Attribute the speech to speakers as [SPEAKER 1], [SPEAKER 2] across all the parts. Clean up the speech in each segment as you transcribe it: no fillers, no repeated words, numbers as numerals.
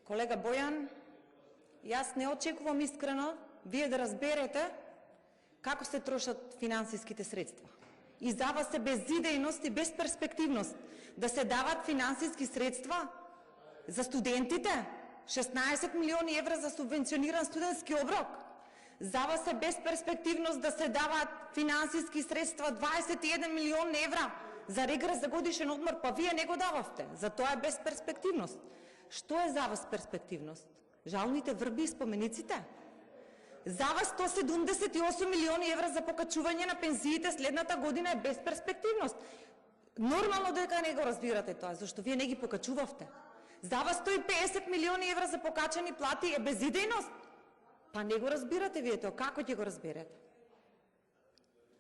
[SPEAKER 1] Колега Бојан, јас не очекувам искрено вие да разберете како се трошат финансиските средства. И за вас е безидејност и безперспективност да се дават финансиски средства за студентите, 16 милиони евра за субвенциониран студентски оброк. За вас е безперспективност да се дават финансиски средства 21 милион евра за регрес за годишен одмор, па вие не го дававте. За тоа е безперспективност. Што е за вас перспективност? Жалните врби и спомениците? За вас 178 милиони евра за покачување на пензиите следната година е безперспективност. Нормално дека не го разбирате тоа, зашто вие не ги покачувавте. За вас 150 милиони евра за покачани плати е безидејност. Па не го разбирате вие тоа, како ќе го разберете?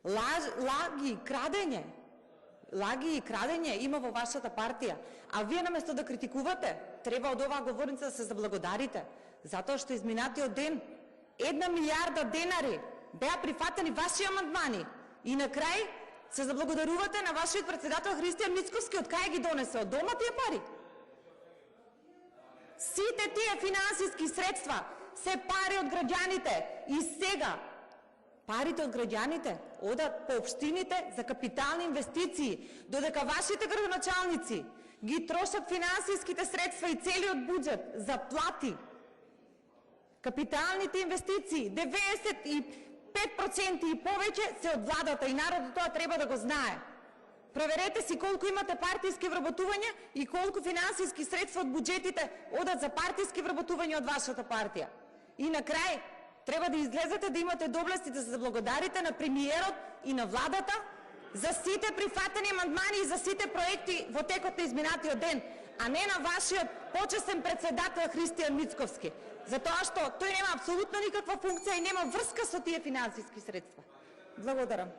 [SPEAKER 1] Лаги, крадење. Лаги и крадење има во вашата партија, а вие наместо да критикувате, треба од оваа говорница да се заблагодарите, затоа што изминатиот ден 1 милиарда денари беа прифатени ваши амандмани и на крај се заблагодарувате на вашиот председател Христијан Мицковски, од кај ги донесе, од дома тие пари. Сите тие финансиски средства се пари од граѓаните и сега парите од граѓаните одат по општините за капитални инвестиции, додека вашите градоначалници ги трошат финансиските средства и целиот буџет за плати. Капиталните инвестиции, 95% и повеќе се од владата и народот тоа треба да го знае. Проверете си колку имате партиски вработувања и колку финансиски средства од буџетите одат за партиски вработувања од вашата партија. И на крај, треба да излезете да имате доблест и да се заблагодарите на премиерот и на владата за сите прифатени амандмани и за сите проекти во текот на изминатиот ден, а не на вашиот почесен председател Христијан Мицковски, затоа што тој нема апсолутно никаква функција и нема врска со тие финансиски средства. Благодарам.